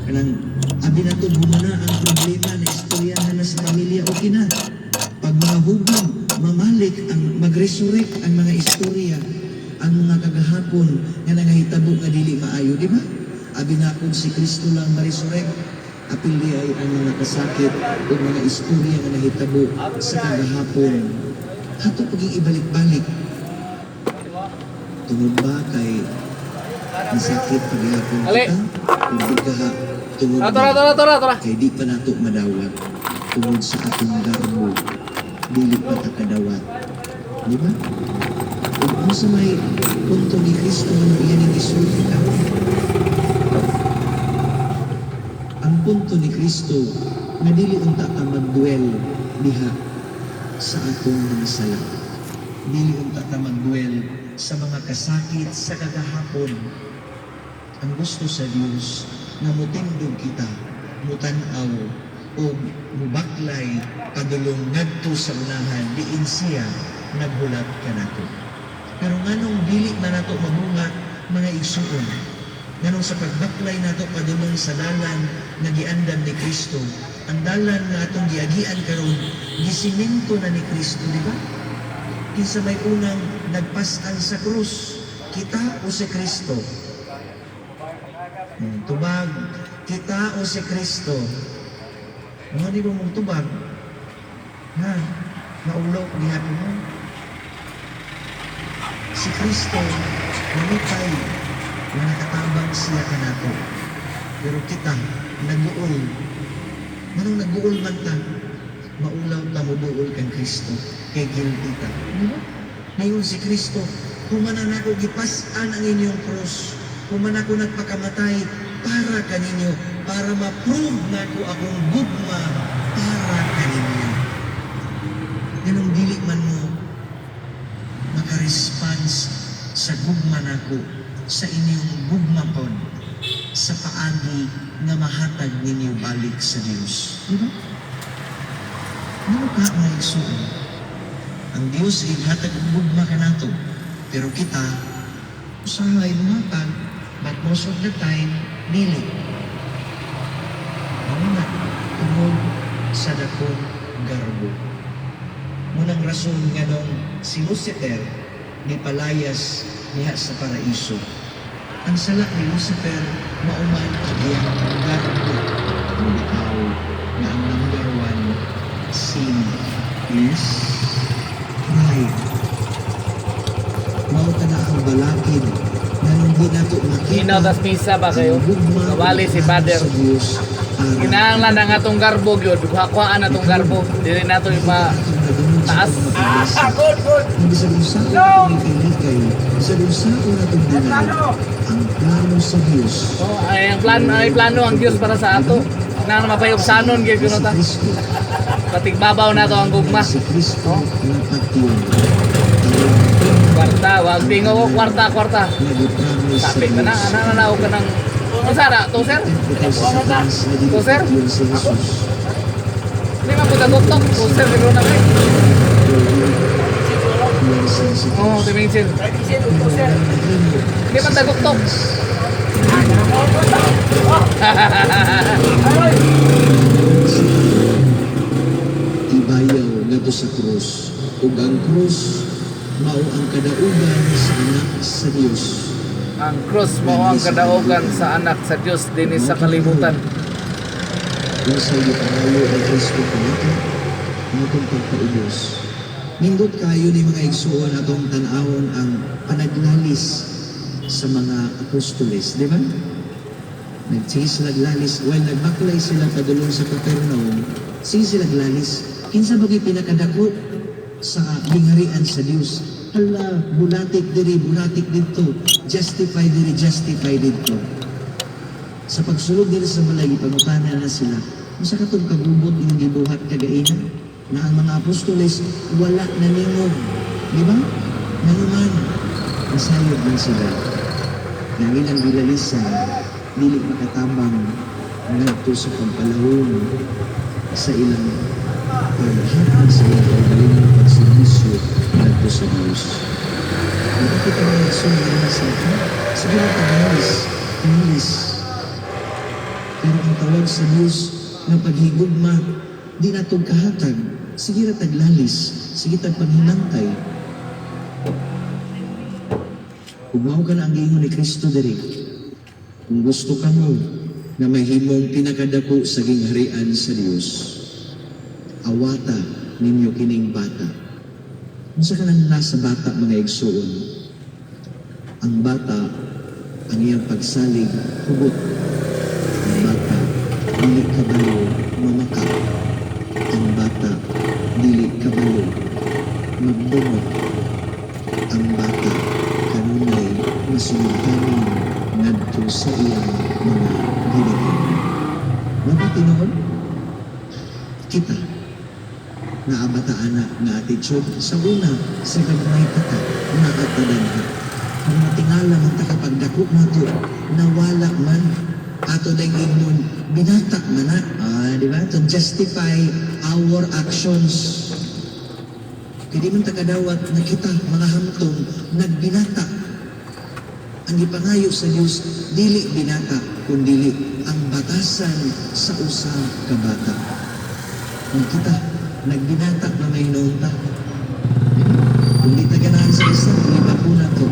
Kanang abi na to na ang problema na istoryahan na sa pamilya, okay na. Pag mga hugong, mamalik, mag-resurrect ang mga istorya, ang mga kagahapon nga nangahitabo nga dili maayo, di ba? Abi na kung si Kristo lang ma-resurrect, apil di ay ang mga kasakit o mga istorya nga nahitabo sa kagahapon. Hato paging ibalik-balik. Tungod ba kay nasakit paghihapon kita? Tungod ka ha? Tungod ba? Kay di pa nato madawat. Tungod sa atong garbo, dili pa ta kadawat. Di ba? Kung ano sa may punto ni Kristo ano yan ang isulti ka? Ang punto ni Kristo na dili unta ka mag-dwell diha sa atong mga sala. Dili unta ka mag-dwell sa mga kasakit sa kagahapon. Ang gusto sa Dios na mutindog kita, mutanaw o mubaklay padulong ngadto sa unahan diin siya naghulat kanato. Pero nganong dili man nato mamunga mga igsuon, nganong sa pagbaklay nato padulong sa dalan nga giandam ni Kristo, ang dalan nga atong giagian karon gisimento na ni Kristo, di ba? Kinsa may unang nagpasan sa krus, kita o si Kristo? Tubag, kita o si Kristo? Ano di mo mong tubag? Ha? Naulaw gihapon mo? Si Kristo, namitay na nakatabang siya ka nato. Pero kita, nag-uol. Manong nag-uol man ta, maulaw ta mo buol kang Kristo. Kay guilty ka. Diba? Ngayon si Kristo, humanan ako gipasan ang inyong krus. Humanan ako nagpakamatay para kaninyo, para ma-prove na ako akong gugma para kaninyo. Ganong dili man mo maka-response sa gugma nako, sa inyong gugma pod, sa paagi na mahatag ninyo balik sa Diyos. Diba? Ano ka nga igsuon? Ang Diyos ay hatag ang gugma ka nato. Pero kita, usahay buhatag, but most of the time, dili. Ano na, tungod sa dakong garbo. Munang rason nga nung si Lucifer ni palayas niya sa paraiso. Ang sala ni Lucifer, mauman ang iyang garbo. Ngunit na ang number one sin is pride. Mauta na ang balakid na nung di nato makita. Inautas misa ba kayo? Kawali si Father. Kinahanglan ang atong garbo gyud. Kuhaan atong garbo. Dili nato taas. Good. Hindi sa dusa ko natin ilikay. Sa dusa ko natin dinala ang plano sa Diyos. Oh, ay plano ang Dios para sa ato. Nang mapayugsanon gyud kuno ta. Patigbabaw nato ang gugma. Si Kristo na patyon. Kwarta, wag tingo ko kwarta. Sabi ka na, nananaw ka ng Sara, toser? Toser? Hindi man po tagutok, toser, siguro na kayo. Oo, timingsin. Hindi man tagutok. Ibayaw nga to sa krus. Ug ang krus mao ang kadaugan sa anak sa Dios. Ang cross mo ang kadaugan sa anak sa Diyos din sa kalibutan. Kung sa iyo pangayo ang Kristo kumita, atong pagpaubos. Nindot kayo ni mga igsuon atong tanawon ang panaglalis sa mga apostoles, di ba? Sige sila glalis. While nagbaklay sila padulong sa Capernaum, sige sila glalis. Kinsa bagay pinakadako sa lingarian sa Dios? Hala, bulatik diri, bulatik dito. Justify diri, justify dito. Sa pagsulod diri sa balay, pangutana na sila. Masa katong kagubot yung gibuhat kagainan na ang mga apostoles wala naningog. Di ba? Nanuman, nasayod man sila. Nangin ang bilalisan, dili makatabang ngadto sa pagpalahon sa ilang paghatag sa ilang paggalingang pagservisyo ngadto sa Diyos. Hindi kita mga nagsunod na sa ito. Sige na tayo, English. Pero ang tawag sa Dios nga paghigugma, di natong kahatag. Sige ra taglalis, sige tag panghinantay. Umaw ka na ang ingon ni Kristo diri. Kung gusto ka mo na mahimong pinakadako sa gingharian sa Dios, awata ninyo kining bata. Unsa ka nang nasa bata mga igsoon? Ang bata, ang iyang pagsalig, hugot. Ang bata, dili kabalo, mamaka. Ang bata, dili kabalo, magdumot. Ang bata, kanunay, masultanin ngadto sa iyang mga ginigin. Mapatinoon? Kita, naabataan na nga attitude sa una, sa gagmay kata, naatadanha. Kung matingala man ta kapag dako na to, nawala man, ato dahil ignon, binatak man na. Di ba? To justify our actions. Kaya di man takadawat na kita, mga hamtong, nagbinatak. Ang ipangayo sa Diyos, dili binata, kundili ang batasan sa usa ka bata. Kung kita, nagbinatak na may noon ta. Kung di ta ganahan sa isa, lima po na to.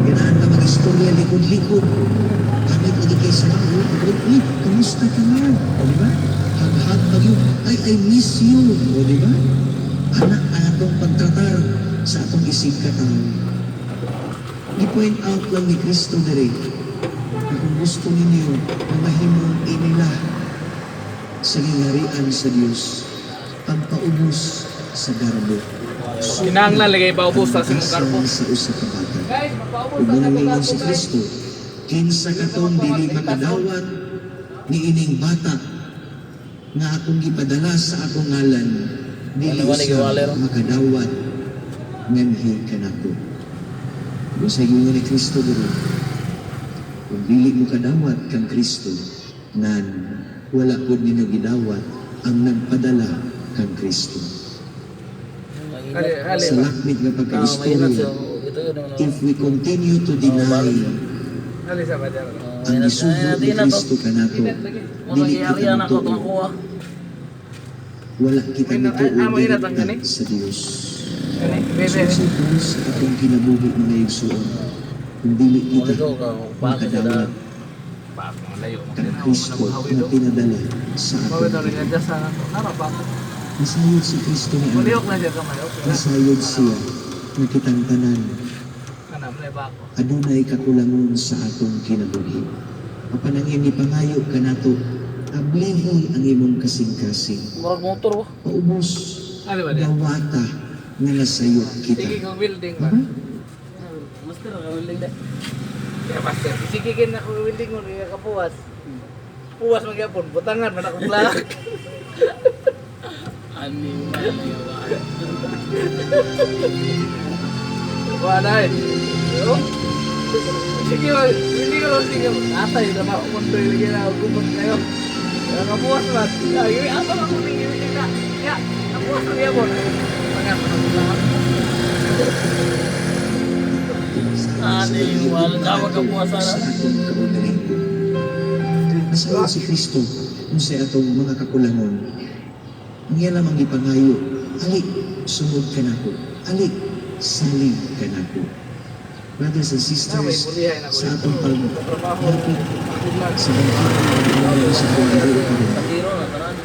Ganahan ka mag-istorya, likod-likod. Kamit o di kayo sa mga, uy, kamusta ka nga? O di ba? Hag-hag mag yun, I miss you. O di ba? Anak ang atong pagtratar sa atong isig katao. I-point out lang ni Kristo dere na kung gusto ninyo na mahimong inila sa gingharian sa Diyos, pagpaubos sa garbo. Kinahanglan lagay paubos sa simong garbo. Sa usa ka bata. Guys, magpaubos Kung na sa manungon garbo si guys. Kristo, kinsa katong dili makadawat ni ining bata nga akong gipadala sa akong ngalan, dili usa makadawat nganhi kanako. Kung sa iyo ni Kristo diri, kung dili mo kadawat kang Kristo, nan wala po ninyo gidawat ang nagpadala kang Kristo. Sa lakmit nga pagka-istorya, if we continue to deny ang isugo ni Kristo kanato, dili kita matuo. Wala kita mituo sa Dios. Susi Diyos sa atong kinabuhi mga igsuon. Kung dili kita makadawat kang Kristo na pinadala sa aton. Nasayod si Kristo ni Ama. Nasayod siya na kitang tanan. Adunay kakulangon sa atong kinabuhi. Apanangin ni pangayo ka nato, ablihi ang imong kasing-kasing. Motor. Paubos, gawata, nga nasayod kita. Sige kong building ba? Master, building na. Kaya master, sige kin ako building mo, kaya kapuwas. Puwas magyapon, butangan man akong lak. Ani. Wala eh. Yo. Sige, hindi ko lang sige. Atay, nama ko kung tuloy lagi na gumot kayo. Kaya kapuwas man. Ay, apa ako nang gawin ka? Ya, kapuwas magyapon. Wala tawag ang puwasa na. Nasayod si Kristo kung sa atong mga kakulangon. Ang yan lamang ipangayo, alik, sunod ka na ko. Alik, salig ka na ko. Brothers and sisters, sa atong pag-lapit sa bangkit sa pagkakaro ka rin.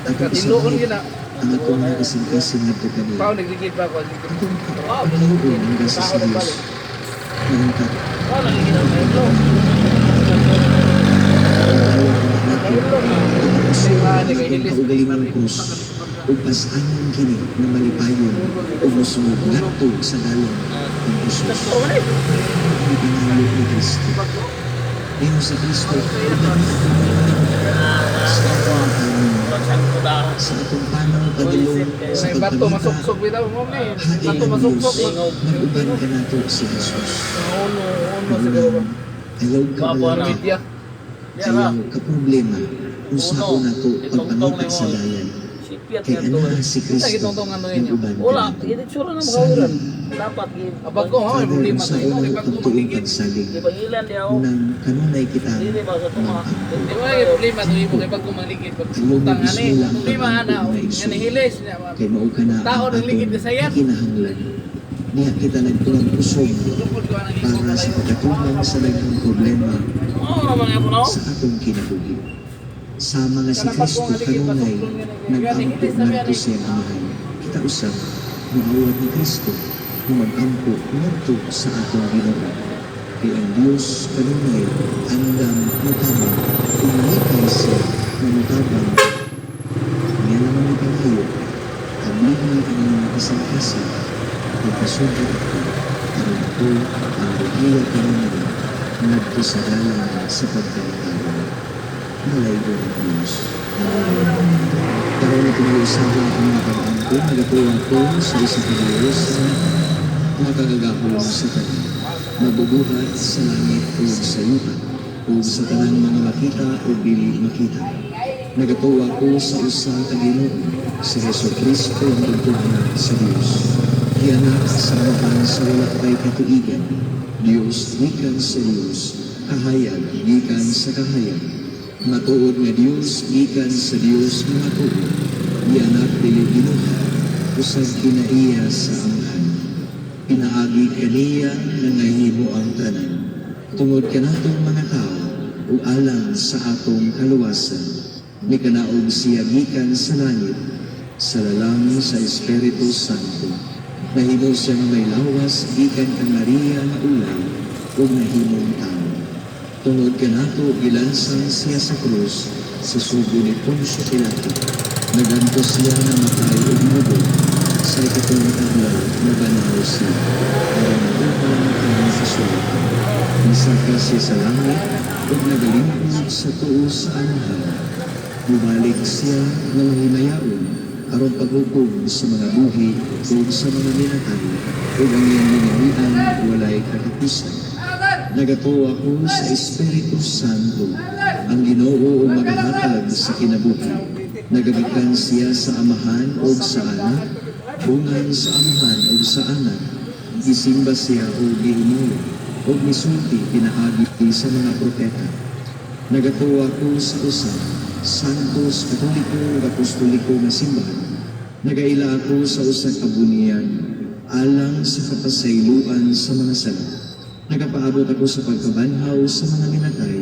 Atong isahin ang atong mga kasing-kasing na ito kanila. Pao, nagligid pa ako. Atong pagkakaroon ang gasa sa Diyos. Nangangkat. Pao, nagligid ang mayro. Kaugalingan krus, upas-anan kini na malipayon, umusunod ngadto sa dalong ng Isus. Ang pinalo ni Kristo. Ngayon sa Kristo, sa atong panang pagulong sa May bato, masuksok bitaw mo, may. Bato, masuksok. Nag-uban ka nato si Jesus. Uno, siguro. Ayaw ka malaki. Media. Ayaw ka problema kung saan na to pagpangita sa dayan. Kaya na si Kristo Kita gitong-tong ano yun. nag-uban ka Wala, nato. itsura na makawiran. dapat Abag ko, ha, may Father, problema sa tayo. unang Kay pag pagtuong kumangligid. pagsalig, di pangilan di ako. unang kanunay kita Dili ba sa tuma. Di ba may problema to imo kay pag kumangligid. Pag utang ani. Problema ana. Nga nihilis. kay mao ka na Tao ang ng ligid atong na sayad. kinahanglan. Niya kita nagtulang usog Lupod ko ang imo para sa kalayo. pagkatubang sa daghang problema Oo naman nga po no. sa atong kinabuhi. Sama nga si Kristo kanunay nag-ampo ngadto siya amahan. Kita usab moawat ni Kristo nga mag-ampo ngadto sa atong Ginoo. Kay ang Dios kanunay andam mutabang ug likay siya nga mutabang. Nga naman ni panayo kablihan ang mga kasangkasang pagpasugod ako aron ko ang buhiya kanunay ngadto sa dalan sa pagkaitaron. Malaygo ng Diyos. Karoon na pinag-uusapan ang mga pag-angko, nagatuwa ko sa isa ka Diyos na makagagahol sa Kanya, mabubuhat sa langit o sa lupa, o sa tanang mga makita o dili makita. Nagatuwa ko sa usa ka Ginoo, si Hesus Kristo ang tugtugna sa Diyos. Gianak sa amahan sa wala kay katuigan, Diyos gikan sa Diyos, kahayag gikan sa kahayag. Matuod nga Diyos, gikan sa Diyos nga matuod. Gianak dili ginuha, usab kinaiya sa amahan. Pinaagi kaniya na nahimo ang tanan. Tungod kanatong mga tao, o alang sa atong kaluwasan. Ni kanaog siya gikan sa langit, sa lalang sa Espiritu Santo. Nahimo siya nga may lawas, gikan kang Maria nga ulay, o nahimong tao. Tungod kanato gilansang siya sa krus sa sugo ni Poncio Pilato. Naganto siya na matay o ginubog sa ikatulong adlaw na banaw siya para mabuhay ang sa sulatan. Nisaka siya sa langit o nagalingkod sa tuo sa amahan. Bumalik siya na mahimayaon aron paghukom sa mga buhi o sa mga minatay o ang iyang ginilian walay katapusan. Nagatuwa ko sa Espiritu Santo, ang Ginoo o magahatag sa kinabuhi. Nagagikan siya sa amahan o sa anak, bungan sa amahan o sa anak. Gisimba siya o gihimuyo, o misulti pinaagi sa mga propeta. Nagatuwa ko sa usa, Santos, Katoliko o Apostoliko nga simbahan. Nagaila ako sa usang kabunian, alang sa kapasayloan sa mga sala. Nagapaabot ako sa pagkabanhaw sa mga minatay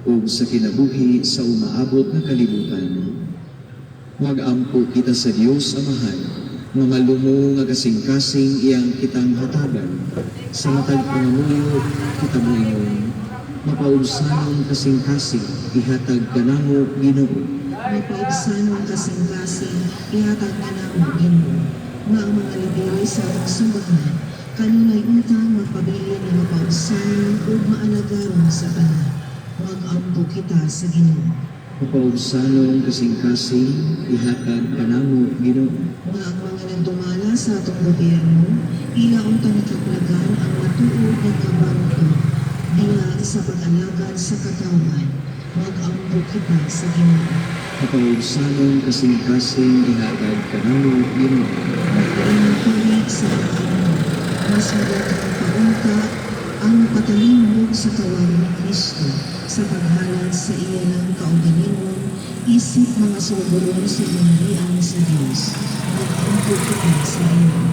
o sa kinabuhi sa umaabot na kalibutan. Mag-ampo kita sa Dios Amahan, mga lumo nga kasing-kasing iyang kitang hatagan. Sa matag pangamuyo, kita mo ingon, mapaubsanon kasing-kasing, ihatag ka namo Ginoo. Mapaibsanong kasing-kasing, ihatag ka namo Ginoo. Nga ang mga lideri sa simbahan, kanunay utang magpabili na mapaubsanon o maalagaron sa tanan. Mag-ampo kita sa Ginoo. Mapaubsanon kasing-kasing, ihatag ka namo Ginoo. Nga ang mga nagdumala sa atong gobyerno, ila untang nakaplagan ang matuod ng kabarto, diha sa pag-alagad sa katawan. Mag-ampo kita sa Ginoo. Mapaubsanon kasing-kasing, ihatag ka namo Ginoo. Magkainang tuwid sa pag-ano, mas magatang paunta ang patalimog sa kawali ni Kristo sa paghalad sa iya ng kaugalingon, isip mga suburon sa inarian sa Diyos. Mag-ampo kita sa Ginoo.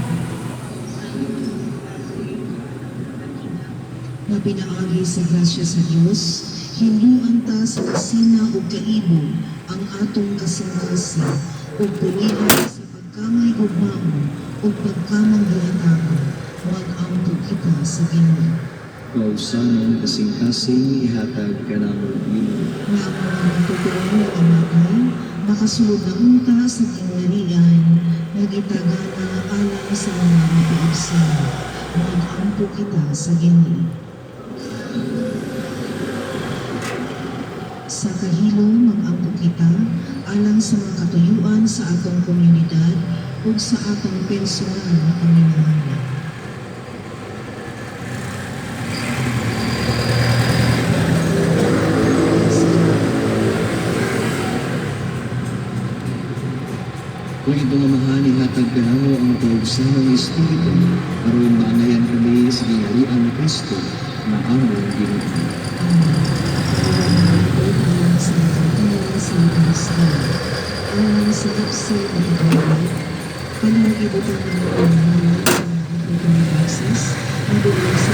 Na pinaagi sa grasya sa Diyos, hinduan ta sa kasina o kaibog ang atong kasing-kasing o pulihan sa pagkamay ugmaon o pagkamang gihatagon. Mag-ampo kita sa Ginoo. Mapaubsanon kasing-kasing, ihatag ka namo Ginoo. Nga ang mga nagtutuon ng amagay, makasulod na unta sa kinganian, nagitagana alang sa mga napiibsan. Mag-ampo kita sa Ginoo. Sa kahilo, mag-ampo kita alang sa mga katuyuan sa atong komunidad o sa atong personal na pamimahayag. Kung ito nga mahani hatag kanamo ang kaugsamang Espiritu, aron maangayan kami sa gingharian ni Kristo na among Ginoo. Alang sa pagkakas sa Kristo, alang sa kapsi ng pagkakas, panagibutan ng pagkakas, ang bukas